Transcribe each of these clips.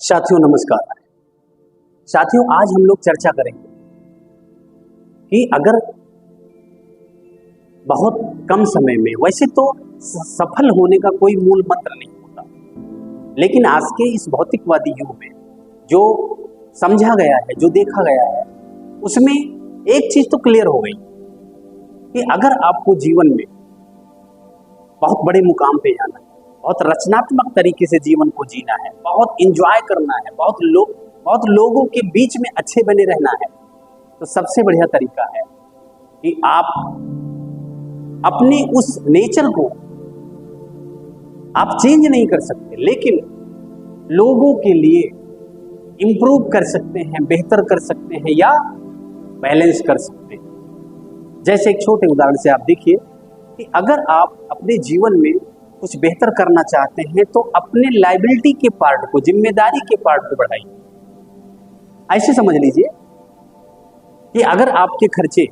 साथियों नमस्कार। साथियों आज हम लोग चर्चा करेंगे कि अगर बहुत कम समय में, वैसे तो सफल होने का कोई मूल मंत्र नहीं होता, लेकिन आज के इस भौतिकवादी युग में जो समझा गया है, जो देखा गया है, उसमें एक चीज तो क्लियर हो गई कि अगर आपको जीवन में बहुत बड़े मुकाम पे जाना है, बहुत रचनात्मक तरीके से जीवन को जीना है, बहुत एंजॉय करना है, बहुत लोगों के बीच में अच्छे बने रहना है, तो सबसे बढ़िया तरीका है कि आप अपने उस नेचर को आप चेंज नहीं कर सकते, लेकिन लोगों के लिए इंप्रूव कर सकते हैं, बेहतर कर सकते हैं या बैलेंस कर सकते हैं। जैसे एक छोटे उदाहरण से आप देखिए कि अगर आप अपने जीवन में कुछ बेहतर करना चाहते हैं तो अपने लायबिलिटी के पार्ट को, जिम्मेदारी के पार्ट को बढ़ाइए। ऐसे समझ लीजिए कि अगर आपके खर्चे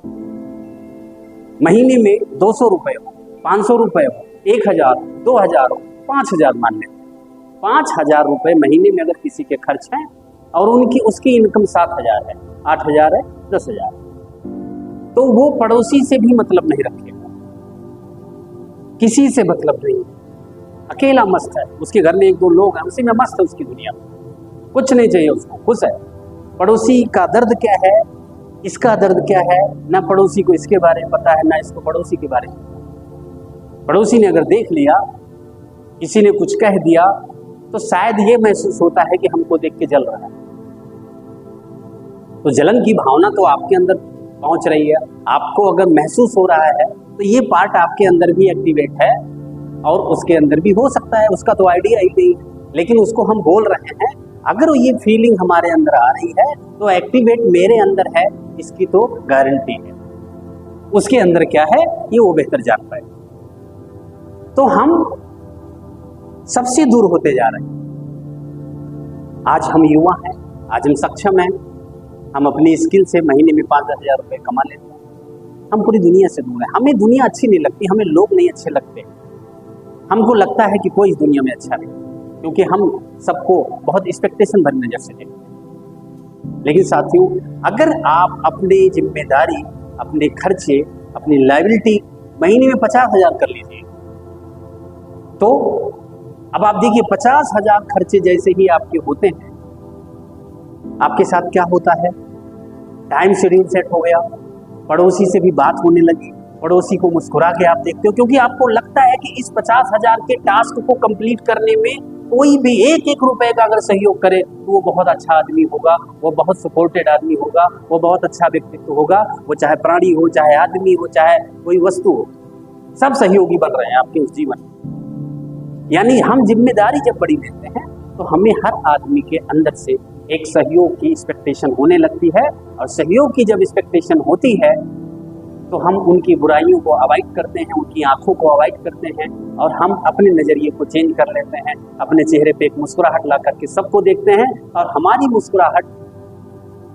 महीने में 200 रुपए हो, 500 रुपए हो, 1000, 2000 हो, 5000 मान लेते हैं, 5000 रुपए महीने में अगर किसी के खर्च हैं और उसकी इनकम 7000 है, 8000 है, 10000, तो वो पड़ोसी से भी मतलब नहीं रखेगा, किसी से मतलब नहीं, अकेला मस्त है, उसके घर में 1-2 लोग हैं, उसी में मस्त है, उसकी दुनिया में कुछ नहीं चाहिए, उसको खुश है। पड़ोसी का दर्द क्या है, इसका दर्द क्या है, ना पड़ोसी को इसके बारे में पता है, ना इसको पड़ोसी के बारे में। पड़ोसी ने अगर देख लिया, किसी ने कुछ कह दिया, तो शायद ये महसूस होता है कि हमको देख के जल रहा है, तो जलन की भावना तो आपके अंदर पहुंच रही है, आपको अगर महसूस हो रहा है तो ये पार्ट आपके अंदर भी एक्टिवेट है और उसके अंदर भी हो सकता है, उसका तो आइडिया ही नहीं, लेकिन उसको हम बोल रहे हैं। अगर ये फीलिंग हमारे अंदर आ रही है तो एक्टिवेट मेरे अंदर है, इसकी तो गारंटी है, उसके अंदर क्या है ये वो बेहतर जान पाए। तो हम सबसे दूर होते जा रहे हैं। आज हम युवा हैं, आज हम सक्षम हैं, हम अपनी स्किल से महीने में 5000 रुपये कमा लेते हैं, हम पूरी दुनिया से दूर हैं, हमें दुनिया अच्छी नहीं लगती, हमें लोग नहीं अच्छे लगते, हमको लगता है कि कोई इस दुनिया में अच्छा नहीं, क्योंकि हम सबको बहुत एक्सपेक्टेशन भरी नजर से देखते हैं। लेकिन साथियों अगर आप अपनी जिम्मेदारी, अपने खर्चे, अपनी लायबिलिटी महीने में 50,000 कर लीजिए, तो अब आप देखिए 50,000 खर्चे जैसे ही आपके होते हैं, आपके साथ क्या होता है, टाइम शेड्यूल सेट हो गया, पड़ोसी से भी बात होने लगी, पड़ोसी को मुस्कुरा के आप देखते हो, क्योंकि आपको लगता है कि इस 50,000 के टास्क को कंप्लीट करने में कोई भी एक रुपए का अगर सहयोग करे तो वो बहुत अच्छा आदमी होगा, वो बहुत सपोर्टेड आदमी होगा, वो बहुत अच्छा व्यक्तित्व होगा, वो चाहे प्राणी हो, चाहे आदमी हो, चाहे कोई वस्तु हो, सब सहयोगी बन रहे हैं आपके उस जीवन में। यानी हम जिम्मेदारी जब बड़ी लेते हैं तो हमें हर आदमी के अंदर से एक सहयोग की एक्सपेक्टेशन होने लगती है, और सहयोग की जब एक्सपेक्टेशन होती है तो हम उनकी बुराइयों को अवॉइड करते हैं, उनकी आंखों को अवॉइड करते हैं, और हम अपने नज़रिए को चेंज कर लेते हैं, अपने चेहरे पे एक मुस्कुराहट ला करके सबको देखते हैं, और हमारी मुस्कुराहट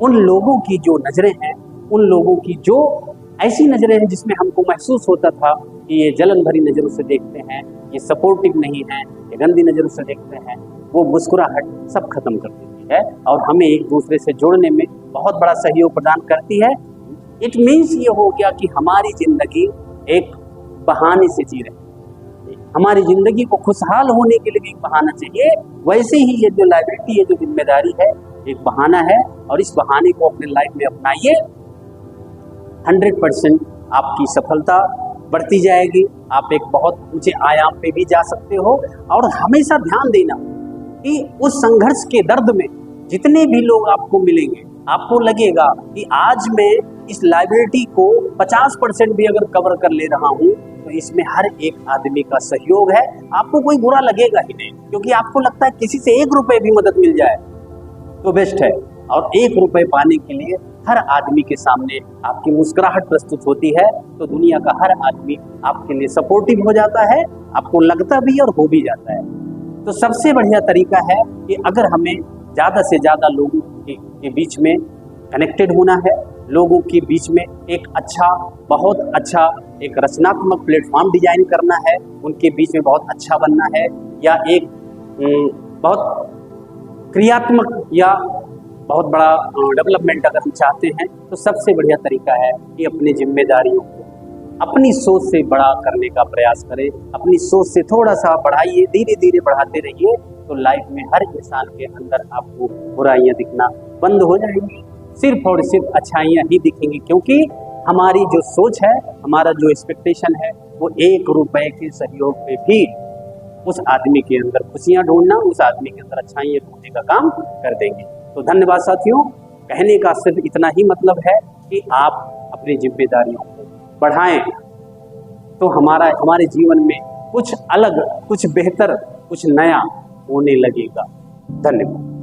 उन लोगों की जो नज़रें हैं, उन लोगों की जो ऐसी नज़रें हैं जिसमें हमको महसूस होता था कि ये जलन भरी नज़रों से देखते हैं, ये सपोर्टिव नहीं है, ये गंदी नज़रों से देखते हैं, वो मुस्कुराहट सब खत्म कर देती है और हमें एक दूसरे से जोड़ने में बहुत बड़ा सहयोग प्रदान करती है। इट मीन्स ये हो गया कि हमारी जिंदगी एक बहाने से जी रहे, हमारी जिंदगी को खुशहाल होने के लिए भी एक बहाना चाहिए, वैसे ही ये जो लायबिलिटी है, जो जिम्मेदारी है, एक बहाना है, और इस बहाने को अपने लाइफ में अपनाइए, 100% आपकी सफलता बढ़ती जाएगी, आप एक बहुत ऊंचे आयाम पे भी जा सकते हो। और हमेशा ध्यान देना कि उस संघर्ष के दर्द में जितने भी लोग आपको मिलेंगे, आपको लगेगा कि आज मैं इस लायबिलिटी को 50% भी अगर कवर कर ले रहा हूं तो इसमें हर एक आदमी का सहयोग है, आपको कोई बुरा लगेगा ही नहीं, क्योंकि आपको लगता है किसी से 1 रुपए भी मदद मिल जाए तो बेस्ट है। और 1 रुपए पाने के लिए हर आदमी के सामने आपकी मुस्कुराहट प्रस्तुत होती है, तो दुनिया का हर आदमी आपके लिए सपोर्टिव हो जाता है, आपको लगता भी और हो भी जाता है। तो सबसे बढ़िया तरीका है कि अगर हमें ज़्यादा से ज़्यादा लोगों के बीच में कनेक्टेड होना है, लोगों के बीच में एक अच्छा, बहुत अच्छा एक रचनात्मक प्लेटफॉर्म डिजाइन करना है, उनके बीच में बहुत अच्छा बनना है, या एक बहुत क्रियात्मक या बहुत बड़ा डेवलपमेंट अगर हम चाहते हैं तो सबसे बढ़िया तरीका है कि अपनी जिम्मेदारियों को अपनी सोच से बड़ा करने का प्रयास करें। अपनी सोच से थोड़ा सा बढ़ाइए, धीरे धीरे बढ़ाते रहिए, तो लाइफ में हर इंसान के अंदर आपको बुराइयां दिखना बंद हो जाएंगी, सिर्फ और सिर्फ अच्छाइयाँ ही दिखेंगी। क्योंकि हमारी जो सोच है, हमारा जो एक्सपेक्टेशन है, वो 1 रुपए के सहयोग में भी उस आदमी के अंदर खुशियां ढूंढना, उस आदमी के अंदर अच्छाइयाँ ढूंढने का काम कर देंगे। तो धन्यवाद साथियों। कहने का सिर्फ इतना ही मतलब है कि आप अपनी जिम्मेदारियों को बढ़ाएं, तो हमारे जीवन में कुछ अलग, कुछ बेहतर, कुछ नया होने लगेगा। धन्यवाद।